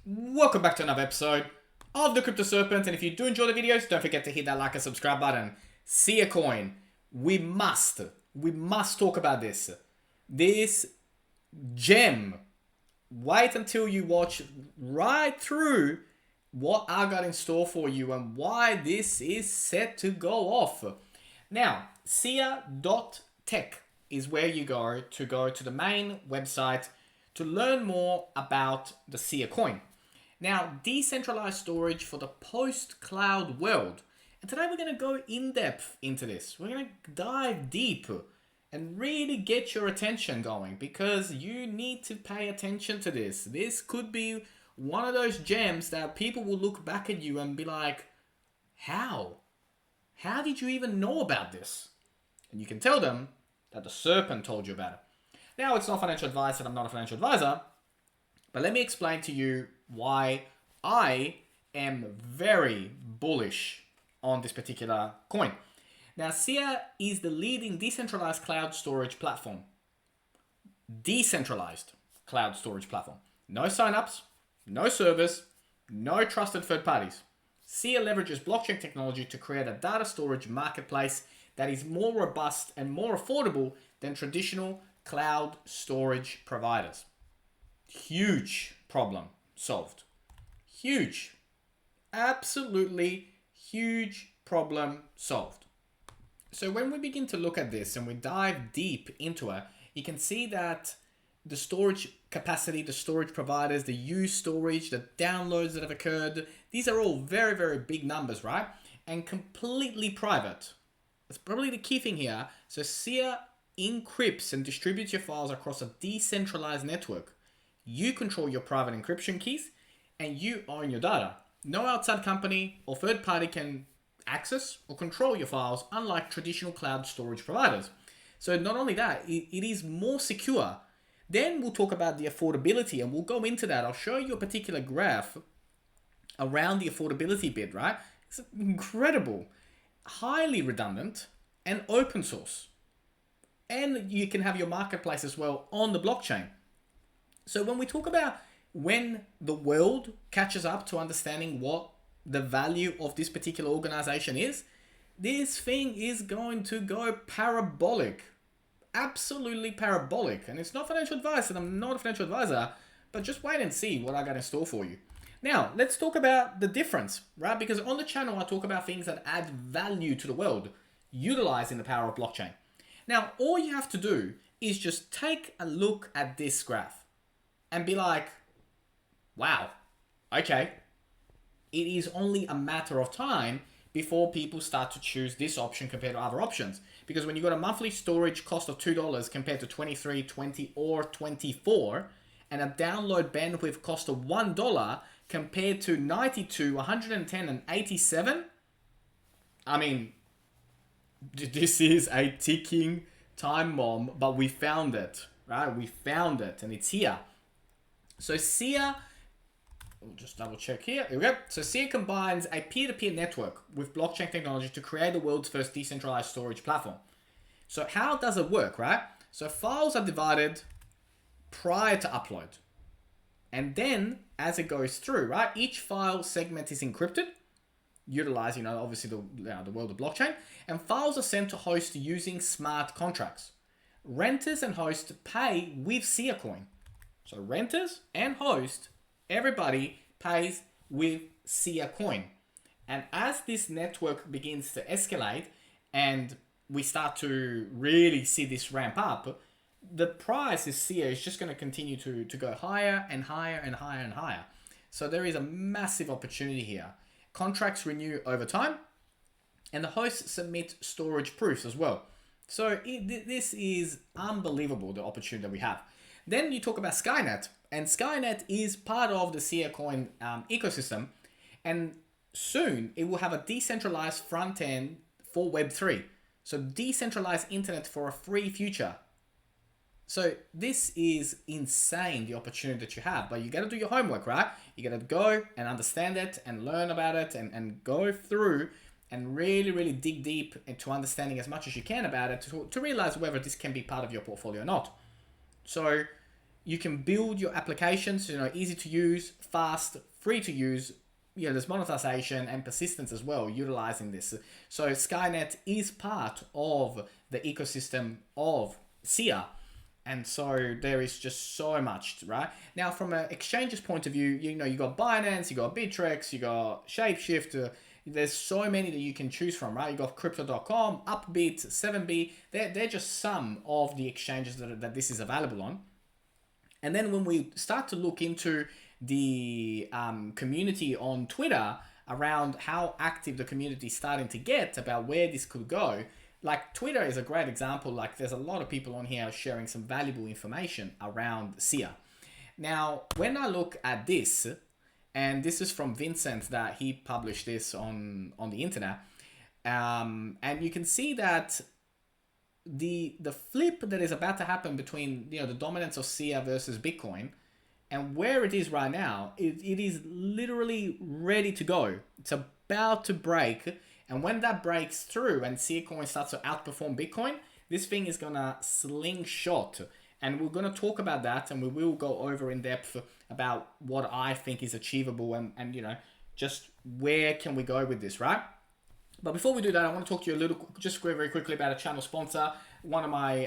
Welcome back to another episode of the Crypto Serpent, and if you do enjoy the videos, don't forget to hit that like and subscribe button. Siacoin, we must talk about this gem. Wait until you watch right through what I got in store for you and why this is set to go off. Now, Sia.tech is where you go to the main website to learn more about the Sia coin. Now, decentralized storage for the post-cloud world. And today we're going to go in depth into this. We're going to dive deep and really get your attention going because you need to pay attention to this. This could be one of those gems that people will look back at you and be like, how? How did you even know about this? And you can tell them that the serpent told you about it. Now, it's not financial advice and I'm not a financial advisor, but let me explain to you why I am very bullish on this particular coin. Now, Sia is the leading decentralized cloud storage platform. Decentralized cloud storage platform. No signups, no servers, no trusted third parties. Sia leverages blockchain technology to create a data storage marketplace that is more robust and more affordable than traditional cloud storage providers. Huge problem solved. Huge. Absolutely huge problem solved. So when we begin to look at this and we dive deep into it, you can see that the storage capacity, the storage providers, the used storage, the downloads that have occurred, these are all very, very big numbers, right? And completely private. That's probably the key thing here. So Sia encrypts and distributes your files across a decentralized network. You control your private encryption keys and you own your data. No outside company or third party can access or control your files, unlike traditional cloud storage providers. So not only that, it is more secure. Then we'll talk about the affordability and we'll go into that. I'll show you a particular graph around the affordability bit, right? It's incredible, highly redundant and open source. And you can have your marketplace as well on the blockchain. So when we talk about when the world catches up to understanding what the value of this particular organization is, this thing is going to go parabolic. Absolutely parabolic. And it's not financial advice, and I'm not a financial advisor, but just wait and see what I got in store for you. Now, let's talk about the difference, right? Because on the channel, I talk about things that add value to the world, utilizing the power of blockchain. Now, all you have to do is just take a look at this graph and be like, wow, okay. It is only a matter of time before people start to choose this option compared to other options. Because when you got a monthly storage cost of $2 compared to $23, $20, or $24, and a download bandwidth cost of $1 compared to $92, $110, and $87, I mean, this is a ticking time bomb, but we found it, right? We found it, and it's here. So Sia, we'll just double check here. Here we go. So Sia combines a peer-to-peer network with blockchain technology to create the world's first decentralized storage platform. So how does it work, right? So files are divided prior to upload. And then as it goes through, right, each file segment is encrypted, utilizing, obviously the world of blockchain, and files are sent to hosts using smart contracts. Renters and hosts pay with Siacoin. So renters and hosts, everybody pays with Siacoin. And as this network begins to escalate and we start to really see this ramp up, the price of Sia is just going to continue to go higher and higher and higher and higher. So there is a massive opportunity here. Contracts renew over time, and the hosts submit storage proofs as well. So this is unbelievable, the opportunity that we have. Then you talk about Skynet, and Skynet is part of the Siacoin ecosystem, and soon it will have a decentralized front end for Web3. So decentralized internet for a free future. So this is insane, the opportunity that you have, but you got to do your homework, right? You got to go and understand it and learn about it and go through and really, really dig deep into understanding as much as you can about it to realize whether this can be part of your portfolio or not. So You can build your applications, easy to use, fast, free to use. There's monetization and persistence as well, utilizing this. So Skynet is part of the ecosystem of SIA. And so there is just so much, right? Now, from an exchange's point of view, you got Binance, you got Bittrex, you got Shapeshift. There's so many that you can choose from, right? You got Crypto.com, Upbit, 7B. They're just some of the exchanges that this is available on. And then when we start to look into the community on Twitter around how active the community is starting to get about where this could go, like Twitter is a great example. Like there's a lot of people on here sharing some valuable information around SIA. Now, when I look at this, and this is from Vincent that he published this on the internet, and you can see that the flip that is about to happen between the dominance of SIA versus Bitcoin and where it is right now, it is literally ready to go. It's about to break. And when that breaks through and Siacoin starts to outperform Bitcoin, this thing is going to slingshot. And we're going to talk about that, and we will go over in depth about what I think is achievable and just where can we go with this, right? But before we do that, I want to talk to you just very quickly about a channel sponsor. One of my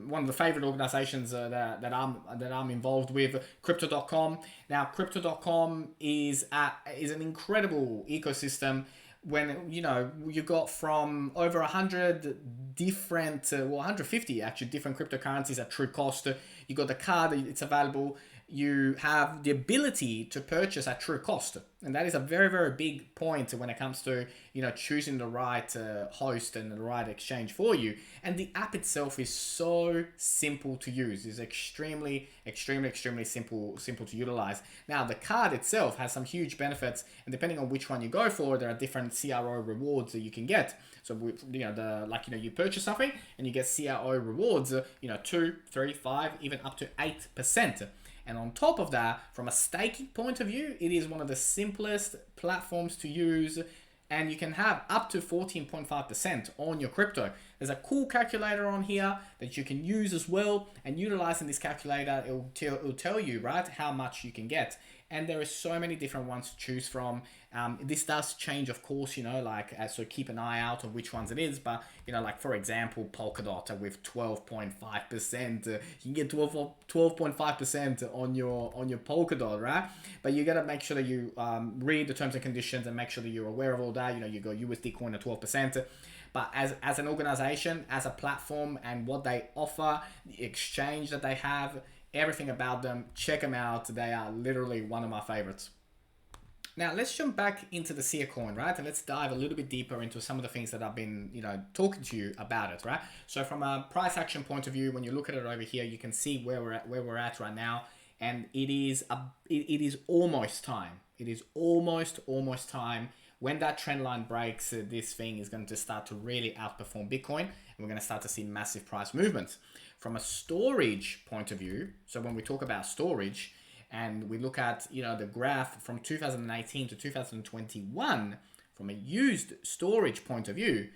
one of the favorite organizations that I'm involved with, Crypto.com. Now, Crypto.com is an incredible ecosystem. When you got from over 100 different 150 actually different cryptocurrencies at true cost. You got the card, it's available. You have the ability to purchase at true cost, and that is a very, very big point when it comes to choosing the right host and the right exchange for you. And the app itself is so simple to use. It's extremely simple to utilize. Now, the card itself has some huge benefits, and depending on which one you go for, there are different CRO rewards that you can get. So you purchase something and you get CRO rewards 2, 3, 5, even up to 8%. And on top of that, from a staking point of view, it is one of the simplest platforms to use, and you can have up to 14.5% on your crypto. There's a cool calculator on here that you can use as well, and utilizing this calculator, it will tell you, right, how much you can get. And there are so many different ones to choose from. This does change, of course, so keep an eye out on which ones it is. But, for example, Polkadot with 12.5%, you can get 12.5% on your Polkadot, right? But you got to make sure that you read the terms and conditions and make sure that you're aware of all that. You go USD coin at 12%. But as an organization, as a platform, and what they offer, the exchange that they have, everything about them, check them out. They are literally one of my favorites. Now, let's jump back into the Siacoin, right? And let's dive a little bit deeper into some of the things that I've been, talking to you about it, right? So from a price action point of view, when you look at it over here, you can see where we're at right now. And it is almost time. It is almost time. When that trend line breaks, this thing is going to start to really outperform Bitcoin, and we're going to start to see massive price movements. From a storage point of view, so when we talk about storage and we look at the graph from 2018 to 2021, from a used storage point of view,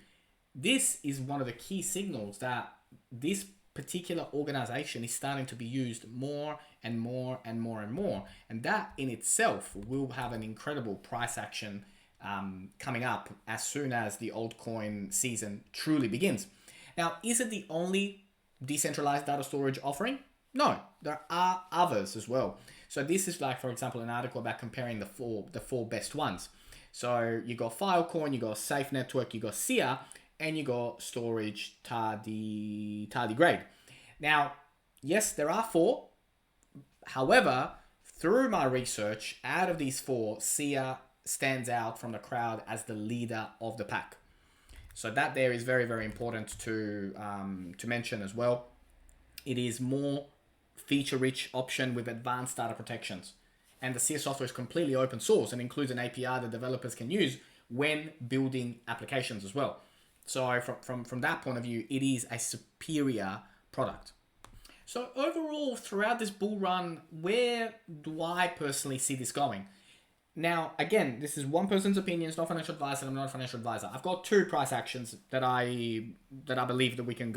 this is one of the key signals that this particular organization is starting to be used more and more and more and more, and that in itself will have an incredible price action coming up as soon as the altcoin season truly begins. Now, is it the only decentralized data storage offering? No, there are others as well. So this is for example, an article about comparing the four best ones. So you got Filecoin, you got Safe Network, you got SIA, and you got Storage Tardigrade. Now, yes, there are 4. However, through my research, out of these 4, SIA stands out from the crowd as the leader of the pack. So that there is very, very important to mention as well. It is more feature-rich option with advanced data protections. And the SIA software is completely open source and includes an API that developers can use when building applications as well. So from that point of view, it is a superior product. So overall, throughout this bull run, where do I personally see this going? Now, again, this is one person's opinion. It's not financial advice, and I'm not a financial advisor. I've got 2 price actions that I believe that we can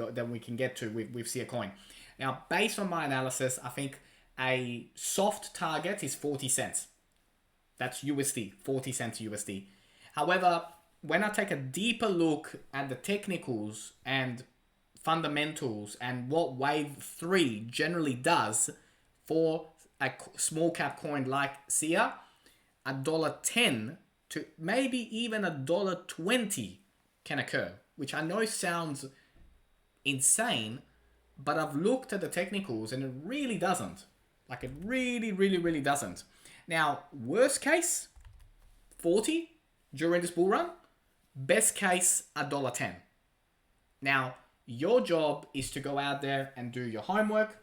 get to with Siacoin. Now, based on my analysis, I think a soft target is 40 cents. That's USD, 40 cents USD. However, when I take a deeper look at the technicals and fundamentals and what wave 3 generally does for a small cap coin like SIA, $1.10 to maybe even $1.20 can occur, which I know sounds insane, but I've looked at the technicals and it really doesn't. Like, it really doesn't. Now, worst case, 40 during this bull run. Best case, $1.10. Now, your job is to go out there and do your homework,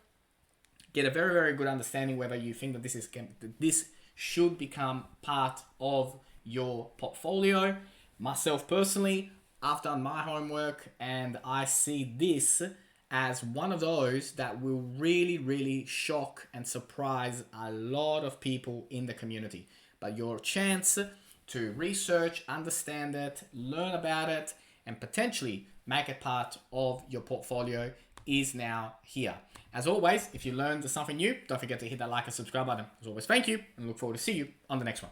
get a very good understanding whether you think that this should become part of your portfolio. Myself personally, I've done my homework and I see this as one of those that will really shock and surprise a lot of people in the community. But your chance to research, understand it, learn about it, and potentially make it part of your portfolio is now here. As always, if you learned something new, don't forget to hit that like and subscribe button. As always, thank you, and look forward to see you on the next one.